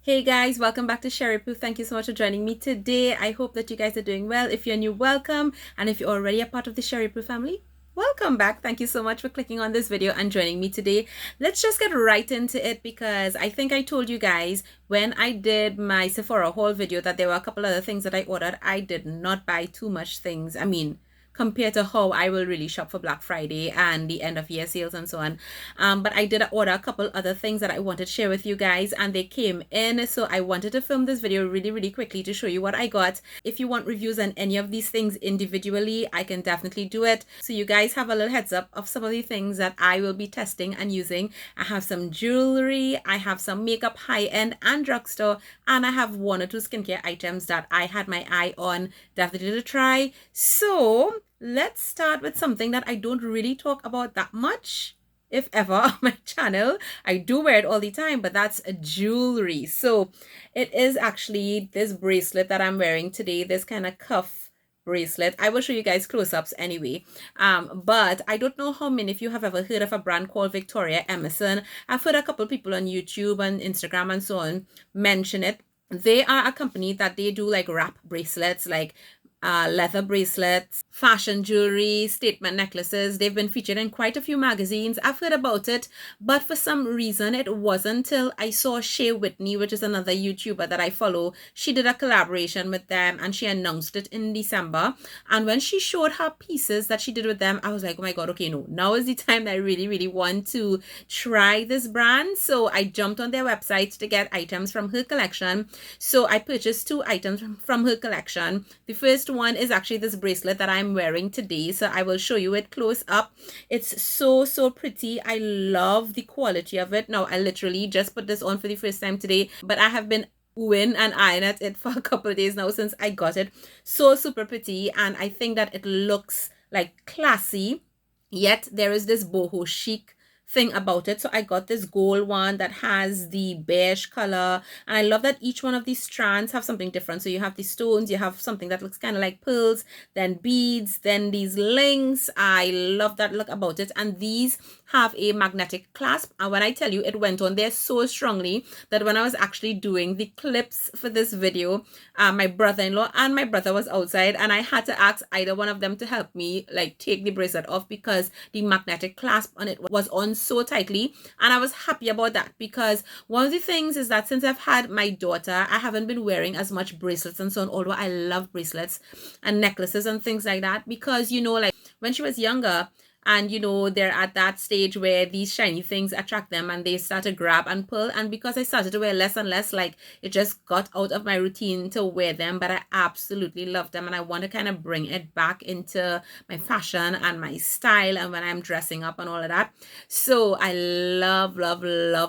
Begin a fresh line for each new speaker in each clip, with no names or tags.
Hey guys, welcome back to Sheri. Thank you so much for joining me today. I hope that you guys are doing well. If you're new, welcome. And if you're already a part of the Sheri family, welcome back. Thank you so much for clicking on this video and joining me today. Let's just get right into it because I think I told you guys when I did my Sephora haul video that there were a couple other things that I ordered. I did not buy too much things. I mean, compared to how I will really shop for Black Friday and the end of year sales and so on. But I did order a couple other things that I wanted to share with you guys and they came in. So I wanted to film this video really quickly to show you what I got. If you want reviews on any of these things individually, I can definitely do it. So you guys have a little heads up of some of the things that I will be testing and using. I have some jewelry, I have some makeup, high-end and drugstore, and I have one or two skincare items that I had my eye on definitely to try. So let's start with something that I don't really talk about that much, if ever, on my channel. I do wear it all the time, but that's a jewelry. So it is actually this bracelet that I'm wearing today, this kind of cuff bracelet. I will show you guys close-ups anyway. But I don't know how many of you have ever heard of a brand called Victoria Emerson. I've heard a couple people on YouTube and Instagram and so on mention it. They are a company that they do like wrap bracelets, like leather bracelets, fashion jewelry, statement necklaces. They've been featured in quite a few magazines. I've heard about it, but for some reason it wasn't until I saw Shea Whitney, which is another YouTuber that I follow. She did a collaboration with them and she announced it in December. And when she showed her pieces that she did with them, I was like, oh my god, okay, no, now is the time that I really want to try this brand. So I jumped on their website to get items from her collection. So I purchased two items from her collection. The first one is actually this bracelet that I'm wearing today, so I will show you it close up. It's so pretty. I love the quality of it. Now I literally just put this on for the first time today, but I have been oohing and eyeing at it for a couple of days now since I got it. So super pretty, and I think that it looks like classy, yet there is this boho chic thing about it. So I got this gold one that has the beige color, and I love that each one of these strands have something different. So you have the stones, you have something that looks kind of like pearls, then beads, then these links. I love that look about it. And these have a magnetic clasp, and when I tell you, it went on there so strongly that when I was actually doing the clips for this video, my brother-in-law and my brother was outside, and I had to ask either one of them to help me like take the bracelet off because the magnetic clasp on it was on so tightly. And I was happy about that because one of the things is that since I've had my daughter, I haven't been wearing as much bracelets and so on, although I love bracelets and necklaces and things like that, because you know, like when she was younger, and you know, they're at that stage where these shiny things attract them and they start to grab and pull. And because I started to wear less and less, like it just got out of my routine to wear them. But I absolutely love them and I want to kind of bring it back into my fashion and my style and when I'm dressing up and all of that. So I love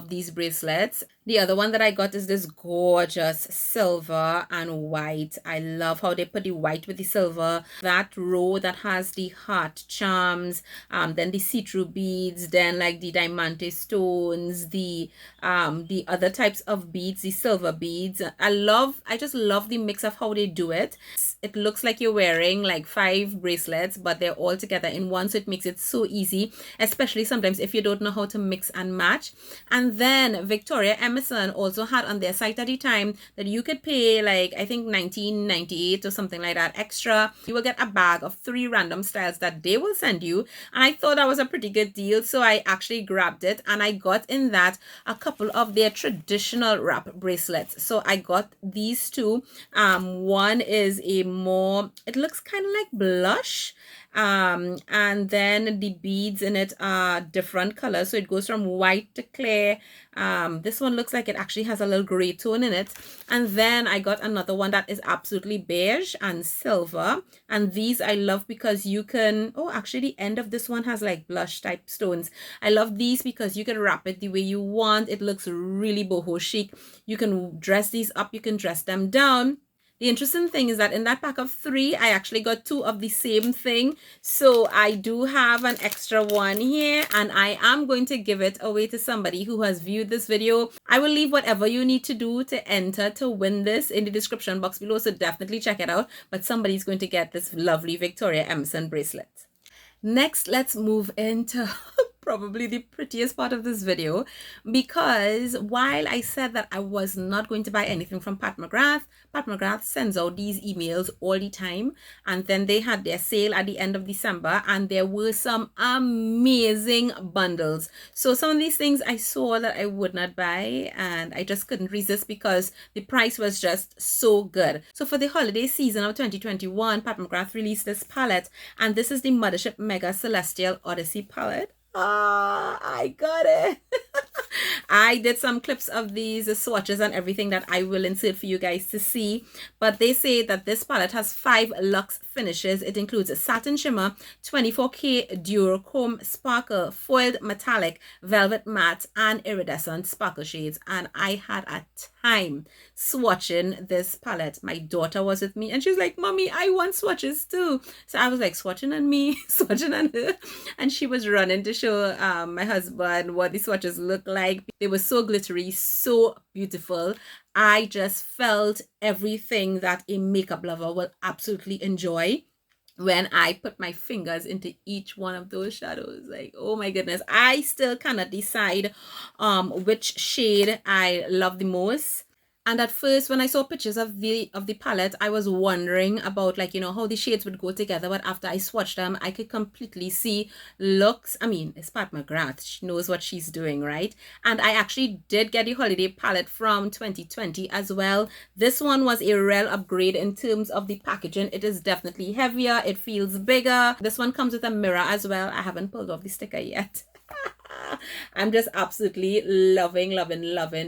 these bracelets. The other one that I got is this gorgeous silver and white. I love how they put the white with the silver. That row that has the heart charms, then the see-through beads, then like the diamante stones, the other types of beads, the silver beads. I just love the mix of how they do it. It looks like you're wearing like 5 bracelets, but they're all together in one, so it makes it so easy, especially sometimes if you don't know how to mix and match. And then Victoria Emerson also had on their site at the time that you could pay like I think $19.98 or something like that extra. You will get a bag of 3 random styles that they will send you, and I thought that was a pretty good deal, so I actually grabbed it and I got in that a couple of their traditional wrap bracelets. So I got these two. One is a more, it looks kind of like blush, and then the beads in it are different colors, so it goes from white to clear. This one looks like it actually has a little gray tone in it. And then I got another one that is absolutely beige and silver, and these I love because you can, oh actually the end of this one has like blush type stones. I love these because you can wrap it the way you want. It looks really boho chic. You can dress these up, you can dress them down. The interesting thing is that in that pack of 3, I actually got 2 of the same thing. So I do have an extra one here, and I am going to give it away to somebody who has viewed this video. I will leave whatever you need to do to enter to win this in the description box below, so definitely check it out. But somebody's going to get this lovely Victoria Emerson bracelet. Next, let's move into probably the prettiest part of this video, because while I said that I was not going to buy anything from Pat McGrath sends out these emails all the time, and then they had their sale at the end of December, and there were some amazing bundles. So some of these things I saw that I would not buy, and I just couldn't resist because the price was just so good. So for the holiday season of 2021, Pat McGrath released this palette, and this is the Mothership Mega Celestial Odyssey palette. I got it. I did some clips of these swatches and everything that I will insert for you guys to see, but they say that this palette has 5 luxe finishes. It includes a satin shimmer, 24K duochrome sparkle, foiled metallic, velvet matte, and iridescent sparkle shades. And I had a time swatching this palette. My daughter was with me and she was like, "Mommy, I want swatches too." So I was like swatching on me, swatching on her, and she was running to show my husband what the swatches look like. They were so glittery, so beautiful. I just felt everything that a makeup lover will absolutely enjoy when I put my fingers into each one of those shadows. Like, oh my goodness, I still cannot decide which shade I love the most. And at first, when I saw pictures of the palette, I was wondering about, like, you know, how the shades would go together. But after I swatched them, I could completely see looks. I mean, it's Pat McGrath. She knows what she's doing, right? And I actually did get the holiday palette from 2020 as well. This one was a real upgrade in terms of the packaging. It is definitely heavier. It feels bigger. This one comes with a mirror as well. I haven't pulled off the sticker yet. I'm just absolutely loving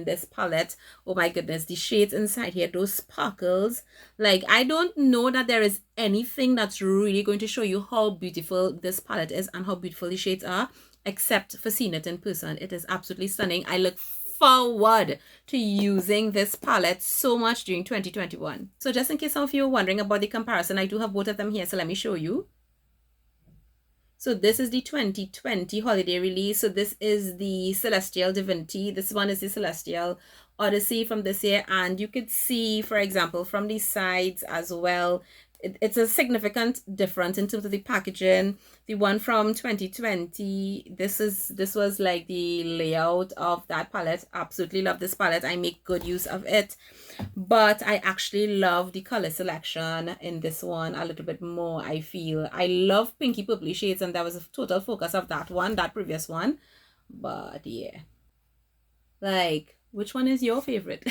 this palette. Oh my goodness, the shades inside here, those sparkles. Like, I don't know that there is anything that's really going to show you how beautiful this palette is and how beautiful the shades are, except for seeing it in person. It is absolutely stunning. I look forward to using this palette so much during 2021. So just in case some of you are wondering about the comparison, I do have both of them here, so let me show you. So this is the 2020 holiday release. So this is the Celestial Divinity. This one is the Celestial Odyssey from this year. And you could see, for example, from the sides as well, it's a significant difference in terms of the packaging. The one from 2020, this was like the layout of that palette. Absolutely love this palette. I make good use of it. But I actually love the color selection in this one a little bit more, I feel. I love pinky purpley shades, and that was a total focus of that one, that previous one. But yeah. Like, which one is your favorite?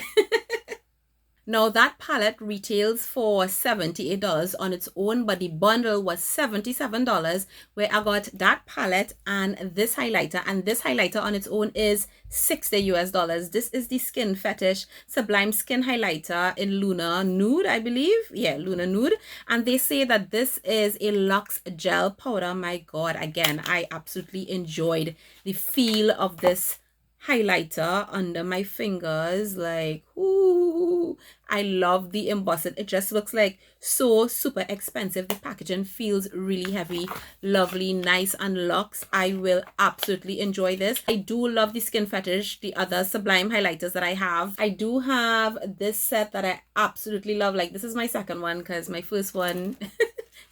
Now, that palette retails for $78 on its own, but the bundle was $77, where I got that palette and this highlighter. And this highlighter on its own is $60 US. This is the Skin Fetish Sublime Skin Highlighter in Lunar Nude, I believe. Yeah, Lunar Nude. And they say that this is a luxe gel powder. My God, again, I absolutely enjoyed the feel of this highlighter under my fingers. Like, ooh, I love the embossing. It just looks like so super expensive. The packaging feels really heavy, lovely, nice, and luxe. I will absolutely enjoy this. I do love the Skin Fetish, the other Sublime highlighters that I have. I do have this set that I absolutely love. Like, this is my second one because my first one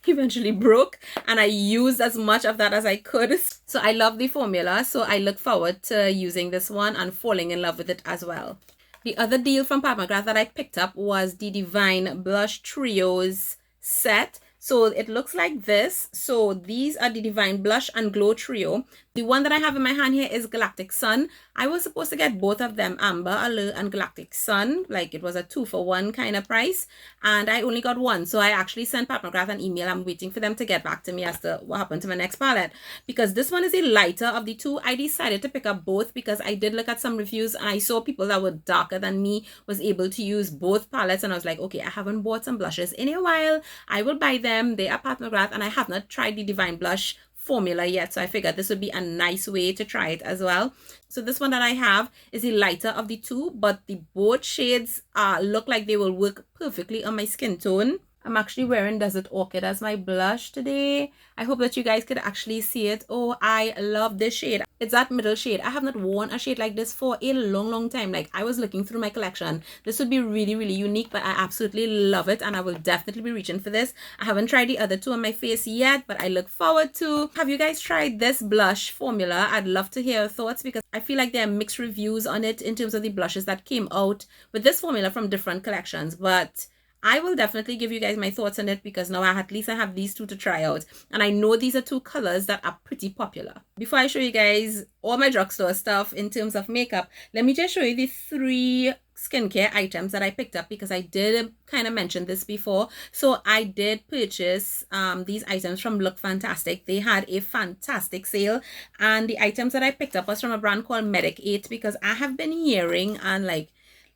eventually broke, and I used as much of that as I could. So I love the formula, so I look forward to using this one and falling in love with it as well. The other deal from Pat McGrath that I picked up was the Divine Blush Trios set. So it looks like this. So these are the Divine Blush and Glow Trio. The one that I have in my hand here is Galactic Sun. I was supposed to get both of them, Amber Allure and Galactic Sun. Like, it was a 2-for-1 kind of price. And I only got one. So I actually sent Pat McGrath an email. I'm waiting for them to get back to me as to what happened to my next palette. Because this one is a lighter of the two. I decided to pick up both because I did look at some reviews and I saw people that were darker than me was able to use both palettes. And I was like, okay, I haven't bought some blushes in a while. I will buy them. They are Pat McGrath, and I have not tried the Divine Blush formula yet, so I figured this would be a nice way to try it as well. So this one that I have is the lighter of the two, but the both shades look like they will work perfectly on my skin tone. I'm actually wearing Desert Orchid as my blush today. I hope that you guys could actually see it. Oh, I love this shade. It's that middle shade. I have not worn a shade like this for a long time. Like, I was looking through my collection. This would be really unique, but I absolutely love it, and I will definitely be reaching for this. I haven't tried the other two on my face yet, but I look forward to. Have you guys tried this blush formula? I'd love to hear your thoughts, because I feel like there are mixed reviews on it in terms of the blushes that came out with this formula from different collections, but I will definitely give you guys my thoughts on it, because now at least I have these two to try out. And I know these are two colors that are pretty popular. Before I show you guys all my drugstore stuff in terms of makeup, let me just show you the 3 skincare items that I picked up, because I did kind of mention this before. So I did purchase these items from Look Fantastic. They had a fantastic sale, and the items that I picked up was from a brand called Medik8, because I have been hearing and like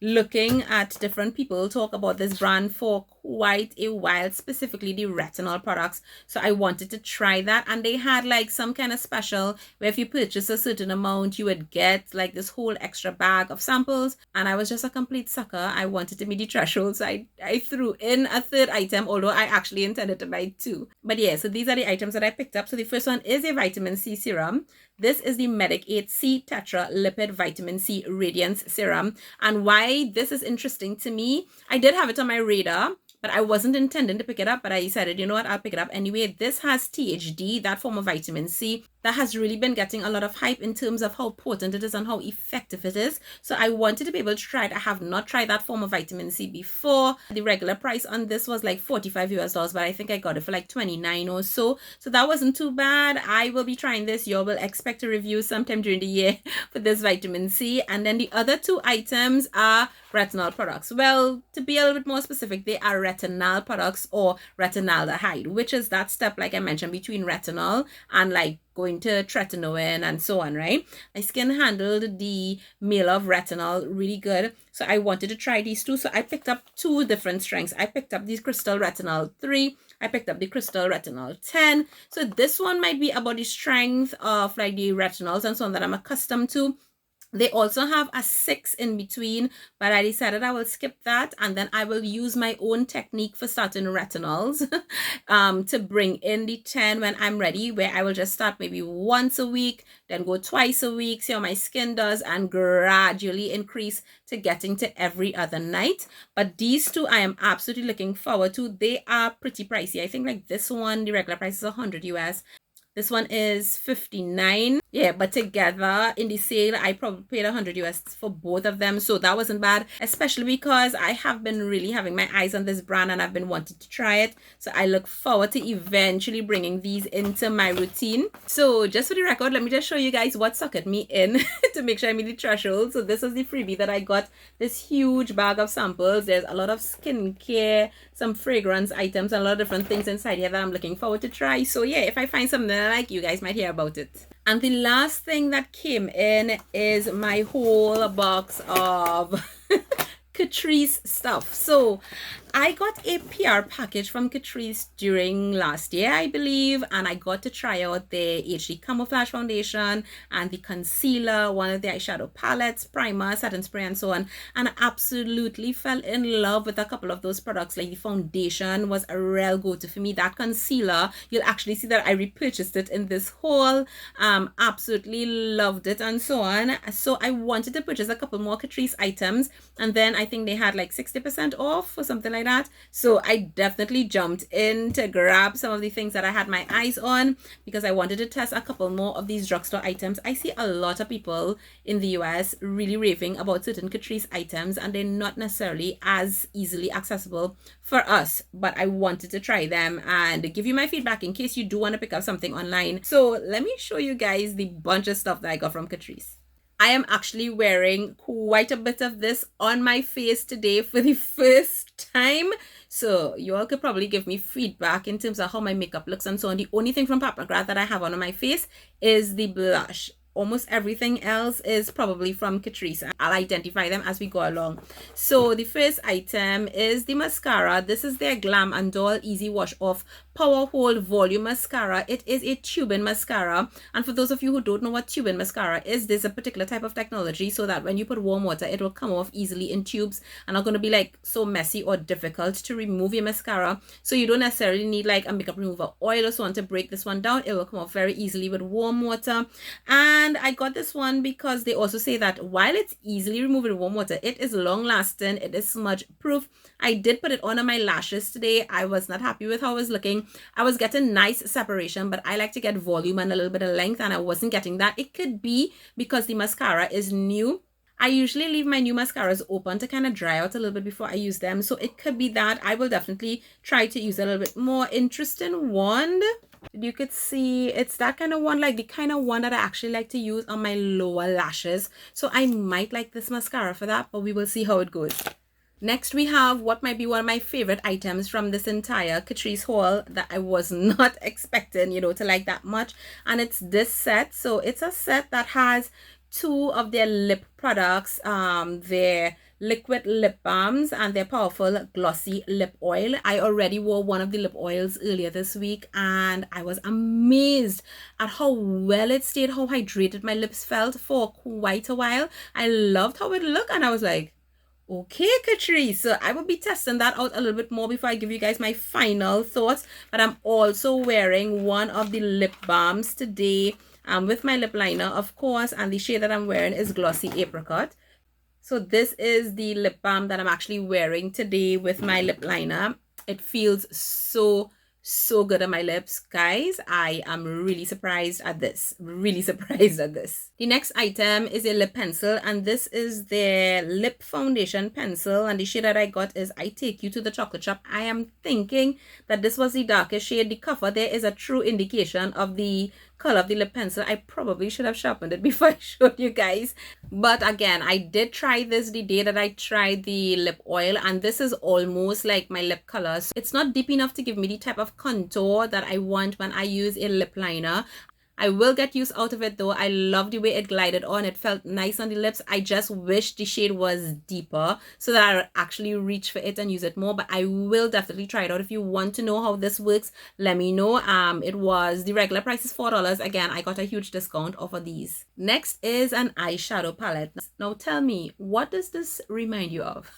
looking at different people talk about this brand for quite a while, specifically the retinol products. So I wanted to try that, and they had like some kind of special where if you purchase a certain amount, you would get like this whole extra bag of samples. And I was just a complete sucker. I wanted to meet the threshold, so I threw in a 3rd item, although I actually intended to buy 2. But yeah, so these are the items that I picked up. So the first one is a vitamin C serum. This is the Medik8 C Tetra Lipid Vitamin C Radiance Serum. And why this is interesting to me, I did have it on my radar, but I wasn't intending to pick it up, but I decided, you know what, I'll pick it up anyway. This has THD, that form of vitamin C, that has really been getting a lot of hype in terms of how potent it is and how effective it is. So I wanted to be able to try it. I have not tried that form of vitamin C before. The regular price on this was like $45 US, but I think I got it for like 29 or so. So that wasn't too bad. I will be trying this. You will expect a review sometime during the year for this vitamin C. And then the other 2 items are retinol products. Well, to be a little bit more specific, they are retinal products, or retinaldehyde, which is that step, like I mentioned, between retinol and like going to tretinoin and so on, right? My skin handled the meal of retinol really good, so I wanted to try these 2. So I picked up 2 different strengths. I picked up these Crystal Retinol 3. I picked up the Crystal Retinol 10. So this one might be about the strength of like the retinols and so on that I'm accustomed to. They also have a 6 in between, but I decided I will skip that, and then I will use my own technique for certain retinols to bring in the 10 when I'm ready, where I will just start maybe once a week, then go twice a week, see how my skin does, and gradually increase to getting to every other night. But these 2 I am absolutely looking forward to. They are pretty pricey. I think like this one, the regular price is $100 US. This one is 59. Yeah, but together in the sale, I probably paid $100 US for both of them. So that wasn't bad, especially because I have been really having my eyes on this brand and I've been wanting to try it. So I look forward to eventually bringing these into my routine. So just for the record, let me just show you guys what suckered me in to make sure I meet the threshold. So this is the freebie that I got, this huge bag of samples. There's a lot of skincare, some fragrance items, and a lot of different things inside here that I'm looking forward to try. So yeah, if I find something I like, you guys might hear about it. And the last thing that came in is my whole box of Catrice stuff. So I got a PR package from Catrice during last year, I believe, and I got to try out the HD Camouflage Foundation and the concealer, one of the eyeshadow palettes, primer, setting spray, and so on. And I absolutely fell in love with a couple of those products. Like the foundation was a real go-to for me. That concealer, you'll actually see that I repurchased it in this haul. Absolutely loved it, and so on. So I wanted to purchase a couple more Catrice items, and then I think they had like 60% off or something like that. So I definitely jumped in to grab some of the things that I had my eyes on, because I wanted to test a couple more of these drugstore items. I see a lot of people in the US really raving about certain Catrice items, and they're not necessarily as easily accessible for us, but I wanted to try them and give you my feedback in case you do want to pick up something online. So let me show you guys the bunch of stuff that I got from Catrice. I am actually wearing quite a bit of this on my face today for the first time. So you all could probably give me feedback in terms of how my makeup looks and so on. The only thing from McGrath that I have on my face is the blush. almost everything else is probably from Catrice. I'll identify them as we go along. So the first item is the mascara. This is their Glam and Doll Easy Wash Off Power Hold Volume Mascara. It is a tubing mascara, and for those of you who don't know what tubing mascara is, there's a particular type of technology so that when you put warm water, it will come off easily in tubes and not going to be like so messy or difficult to remove your mascara. So you don't necessarily need like a makeup remover oil or so on to break this one down. It will come off very easily with warm water. And I got this one because they also say that while it's easily removed with warm water, it is long lasting, it is smudge proof. I did put it on my lashes today. I was not happy with how it was looking. I was getting nice separation, but I like to get volume and a little bit of length, and I wasn't getting that. It could be because the mascara is new. I usually leave my new mascaras open to kind of dry out a little bit before I use them, so it could be that. I will definitely try to use a little bit more. Interesting wand. You could see it's that kind of one, like the kind of one that I actually like to use on my lower lashes, so I might like this mascara for that, but we will see how it goes. Next, we have what might be one of my favorite items from this entire Catrice haul that I was not expecting, you know, to like that much. And it's this set. So it's a set that has two of their lip products, their liquid lip balms and their powerful glossy lip oil. I already wore one of the lip oils earlier this week, and I was amazed at how well it stayed, how hydrated my lips felt for quite a while. I loved how it looked, and I was like, okay, Catrice. So I will be testing that out a little bit more before I give you guys my final thoughts. But I'm also wearing one of the lip balms today with my lip liner, of course. And the shade that I'm wearing is Glossy Apricot. So this is the lip balm that I'm actually wearing today with my lip liner. It feels so good on my lips, guys. I am really surprised at this. The next item is a lip pencil, and this is their Lip Foundation Pencil, and the shade that I got is I Take You to the Chocolate Shop. I am thinking that this was the darkest shade. The cover there is a true indication of the color of the lip pencil. I probably should have sharpened it before I showed you guys, but again, I did try this the day that I tried the lip oil, and this is almost like my lip color. So it's not deep enough to give me the type of contour that I want when I use a lip liner. I will get use out of it though. I love the way it glided on. It felt nice on the lips. I just wish the shade was deeper so that I would actually reach for it and use it more. But I will definitely try it out. If you want to know how this works, let me know. It was, the regular price is $4. Again, I got a huge discount off of these. Next is an eyeshadow palette. Now tell me, what does this remind you of?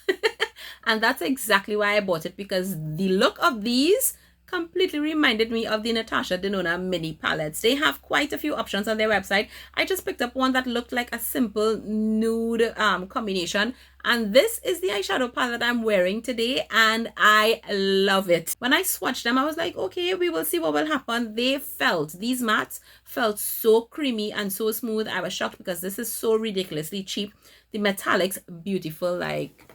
And that's exactly why I bought it, because the look of these completely reminded me of the Natasha Denona mini palettes. They have quite a few options on their website. I just picked up one that looked like a simple nude combination, and this is the eyeshadow palette I'm wearing today, and I love it. When I swatched them, I was like, okay, we will see what will happen. These mattes felt so creamy and so smooth. I was shocked because this is so ridiculously cheap. The metallics, beautiful. Like,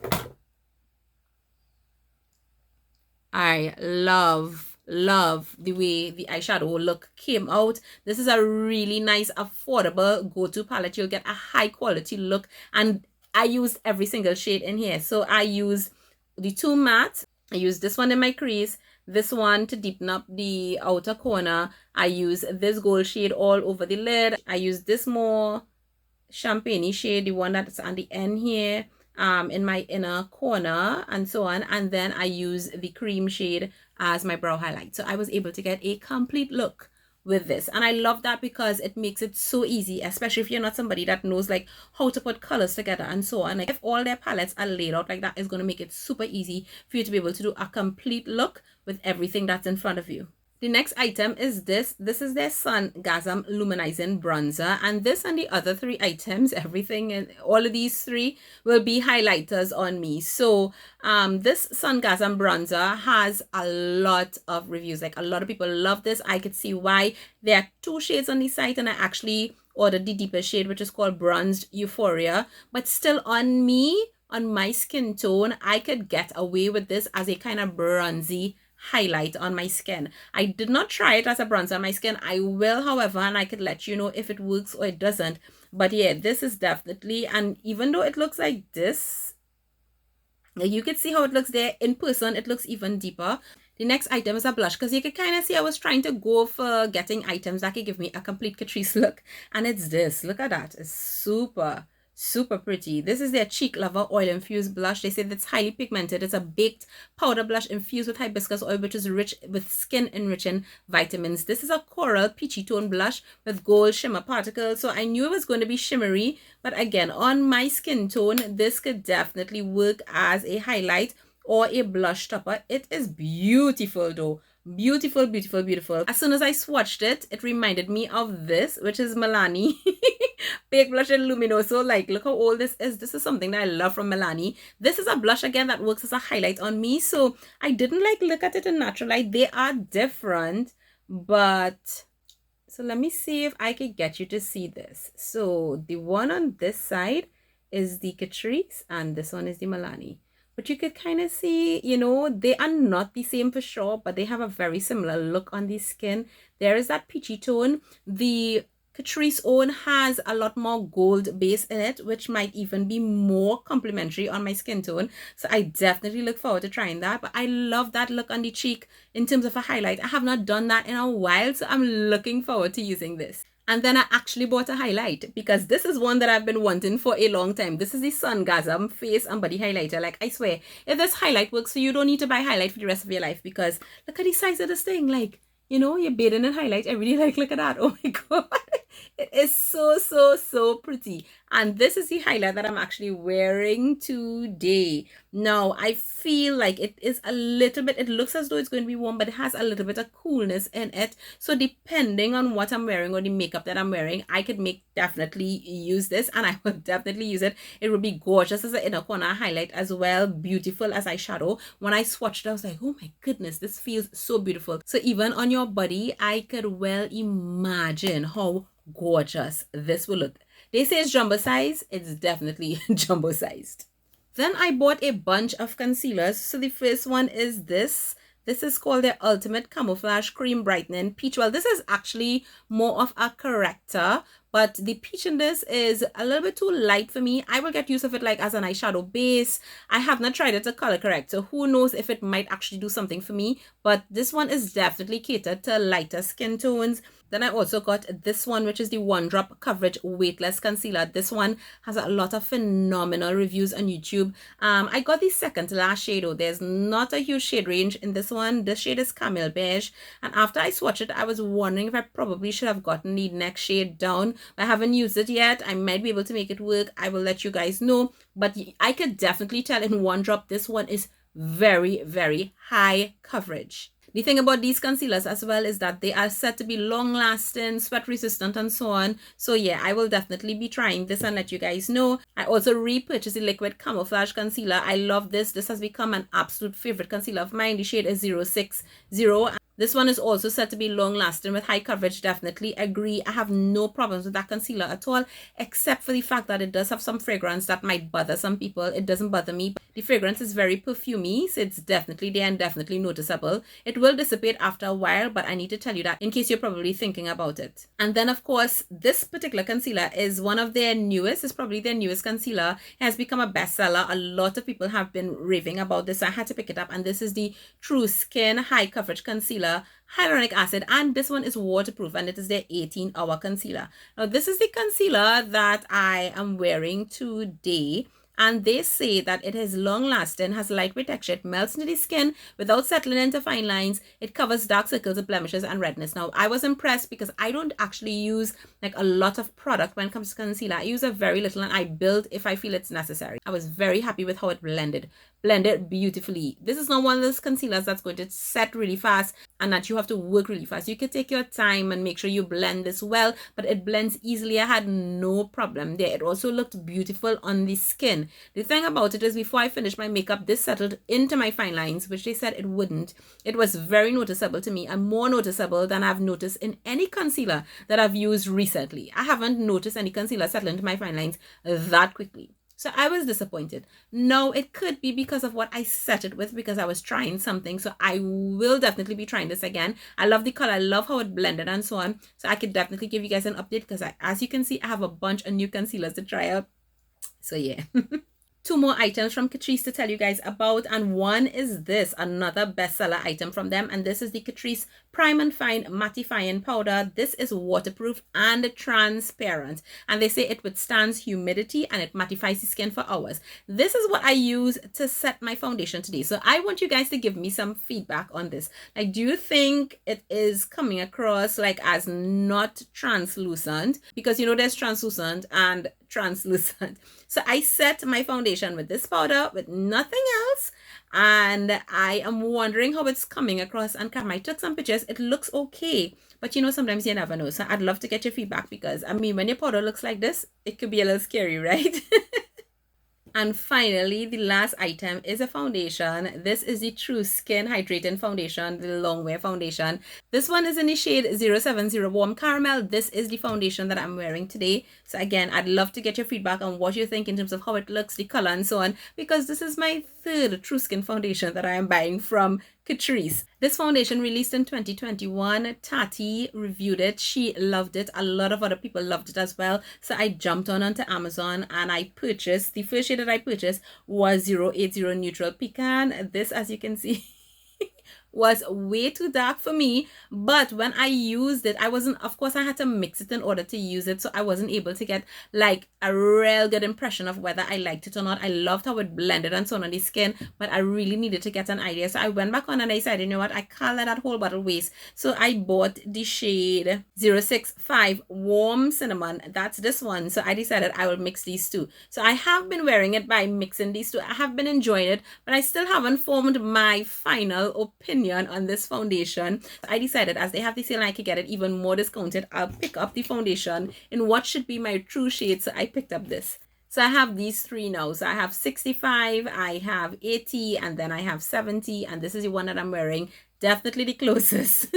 I love the way the eyeshadow look came out. This is a really nice, affordable go-to palette. You'll get a high quality look, and I used every single shade in here. So I use the two matte. I use this one in my crease, this one to deepen up the outer corner. I use this gold shade all over the lid. I use this more champagne shade, the one that's on the end here, in my inner corner, and so on. And then I use the cream shade as my brow highlight. So I was able to get a complete look with this, and I love that because it makes it so easy, especially if you're not somebody that knows like how to put colors together and so on. Like, if all their palettes are laid out like that, it's going to make it super easy for you to be able to do a complete look with everything that's in front of you. The next item is this. This is their SUNGASM Luminizing Bronzer. And this and the other three items, everything and all of these three will be highlighters on me. So this SUNGASM Bronzer has a lot of reviews. Like, a lot of people love this. I could see why. There are two shades on the site, and I actually ordered the deeper shade, which is called Bronzed Euphoria. But still, on me, on my skin tone, I could get away with this as a kind of bronzy highlight on my skin. I did not try it as a bronzer on my skin. I will, however, and I could let you know if it works or it doesn't. But yeah, this is definitely, and even though it looks like this, you can see how it looks there in person, it looks even deeper. The next item is a blush, because you can kind of see I was trying to go for getting items that could give me a complete Catrice look. And it's this. Look at that. It's super, super pretty. This is their Cheek Lover Oil-Infused blush. They say it's highly pigmented. It's a baked powder blush infused with hibiscus oil, which is rich with skin-enriching vitamins. This is a coral peachy tone blush with gold shimmer particles. So I knew it was going to be shimmery. But again, on my skin tone, this could definitely work as a highlight or a blush topper. It is beautiful though. Beautiful, beautiful, beautiful. As soon as I swatched it, it reminded me of this, which is Milani Baked Blush in Luminoso. Like, look how old this is. This is something that I love from Milani. This is a blush again that works as a highlight on me. So I didn't like look at it in natural light. They are different, but so let me see if I could get you to see this. So the one on this side is the Catrice and this one is the Milani. But you could kind of see, you know, they are not the same for sure, but they have a very similar look on the skin. There is that peachy tone. The Catrice own has a lot more gold base in it, which might even be more complementary on my skin tone. So I definitely look forward to trying that. But I love that look on the cheek in terms of a highlight. I have not done that in a while, so I'm looking forward to using this. And then I actually bought a highlight, because this is one that I've been wanting for a long time. This is the SUNGASM Face and Body Highlighter. Like, I swear, if this highlight works for you, don't need to buy highlight for the rest of your life, because look at the size of this thing. Like, you know, you're bathing in highlight every day. Like, look at that. Oh my God. It is so, so, so pretty. And this is the highlight that I'm actually wearing today. Now, I feel like it is a little bit, it looks as though it's going to be warm, but it has a little bit of coolness in it. So depending on what I'm wearing or the makeup that I'm wearing, I could definitely use this, and I would definitely use it. It would be gorgeous as an inner corner highlight as well. Beautiful as eyeshadow. When I swatched it, I was like, oh my goodness, this feels so beautiful. So even on your body, I could well imagine how gorgeous this will look. They say it's jumbo size. It's definitely jumbo sized. Then I bought a bunch of concealers. So the first one is this. This is called the Ultimate Camouflage Cream Brightening Peach. Well, this is actually more of a corrector, but the peach in this is a little bit too light for me. I will get use of it like as an eyeshadow base. I have not tried it to color correct, so who knows if it might actually do something for me. But this one is definitely catered to lighter skin tones. Then I also got this one, which is the One Drop Coverage Weightless Concealer. This one has a lot of phenomenal reviews on YouTube. I got the second to last shade. There's not a huge shade range in this one. This shade is Camel Beige. And after I swatched it, I was wondering if I probably should have gotten the next shade down. I haven't used it yet. I might be able to make it work. I will let you guys know. But I could definitely tell in One Drop, this one is very, very high coverage. The thing about these concealers as well is that they are said to be long lasting, sweat resistant, and so on. So yeah, I will definitely be trying this and let you guys know. I also repurchased the Liquid Camouflage Concealer. I love this. This has become an absolute favorite concealer of mine. The shade is 060. This one is also said to be long lasting with high coverage. Definitely agree. I have no problems with that concealer at all, except for the fact that it does have some fragrance that might bother some people. It doesn't bother me. The fragrance is very perfumey, so it's definitely there and definitely noticeable. It will dissipate after a while, but I need to tell you that in case you're probably thinking about it. And then of course, this particular concealer is one of their newest. It's probably their newest concealer. It has become a bestseller. A lot of people have been raving about this. I had to pick it up, and this is the True Skin High Coverage Concealer, hyaluronic acid, and this one is waterproof, and it is their 18-hour concealer. Now this is the concealer that I am wearing today, and they say that it is long lasting, has lightweight texture, it melts into the skin without settling into fine lines, it covers dark circles, blemishes, and redness. Now I was impressed because I don't actually use like a lot of product when it comes to concealer. I use a very little, and I build if I feel it's necessary. I was very happy with how it blended beautifully. This is not one of those concealers that's going to set really fast and that you have to work really fast. You can take your time and make sure you blend this well, but it blends easily. I had no problem there. It also looked beautiful on the skin. The thing about it is, before I finished my makeup, this settled into my fine lines, which they said it wouldn't. It was very noticeable to me, and more noticeable than I've noticed in any concealer that I've used recently. I haven't noticed any concealer settle into my fine lines that quickly. So I was disappointed. No, it could be because of what I set it with, because I was trying something. So I will definitely be trying this again. I love the color. I love how it blended and so on. So I could definitely give you guys an update, because as you can see, I have a bunch of new concealers to try out. So yeah. two more items from Catrice to tell you guys about, and one is this, another bestseller item from them, and this is the Catrice Prime and Fine Mattifying Powder. This is waterproof and transparent, and they say it withstands humidity and it mattifies the skin for hours. This is what I use to set my foundation today, so I want you guys to give me some feedback on this. Like, do you think it is coming across like as not translucent? Because you know there's translucent and translucent. So I set my foundation with this powder, with nothing else, and I am wondering how it's coming across on camera. I took some pictures. It looks okay, but you know, sometimes you never know. So I'd love to get your feedback, because I mean, when your powder looks like this, it could be a little scary, right? And finally, the last item is a foundation. This is the True Skin Hydrating Foundation, the long wear foundation. This one is in the shade 070 Warm Caramel. This is the foundation that I'm wearing today. So again, I'd love to get your feedback on what you think in terms of how it looks, the color and so on, because this is my third True Skin foundation that I am buying from Catrice. This foundation released in 2021. Tati reviewed it. She loved it. A lot of other people loved it as well. So I jumped onto Amazon and I purchased, the first shade that I purchased was 080 Neutral Pecan. This, as you can see, was way too dark for me, but when I used it, I wasn't, of course I had to mix it in order to use it, so I wasn't able to get like a real good impression of whether I liked it or not. I loved how it blended and so on the skin, but I really needed to get an idea. So I went back on and I said, you know what, I can't let that whole bottle waste. So I bought the shade 065 Warm Cinnamon. That's this one. So I decided I will mix these two. So I have been wearing it by mixing these two. I have been enjoying it, but I still haven't formed my final opinion on this foundation. I decided, as they have the sale and I could get it even more discounted, I'll pick up the foundation in what should be my true shade. So I picked up this. So I have these three now. So I have 65, I have 80, and then I have 70, and this is the one that I'm wearing. Definitely the closest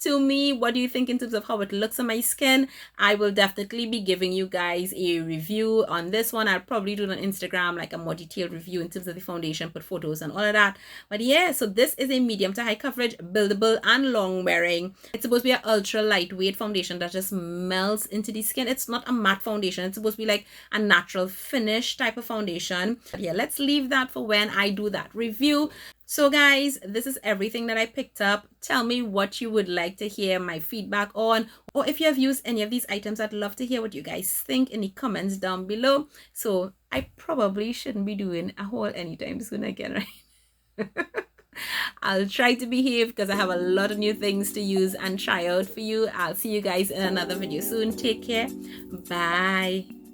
to me. What do you think in terms of how it looks on my skin? I will definitely be giving you guys a review on this one. I'll probably do it on Instagram, like a more detailed review in terms of the foundation, put photos and all of that. But yeah, so this is a medium to high coverage, buildable and long wearing. It's supposed to be an ultra lightweight foundation that just melts into the skin. It's not a matte foundation. It's supposed to be like a natural finish type of foundation. But yeah, let's leave that for when I do that review. So guys, this is everything that I picked up. Tell me what you would like to hear my feedback on, or if you have used any of these items, I'd love to hear what you guys think in the comments down below. So I probably shouldn't be doing a haul anytime soon again, right? I'll try to behave because I have a lot of new things to use and try out for you. I'll see you guys in another video soon. Take care. Bye.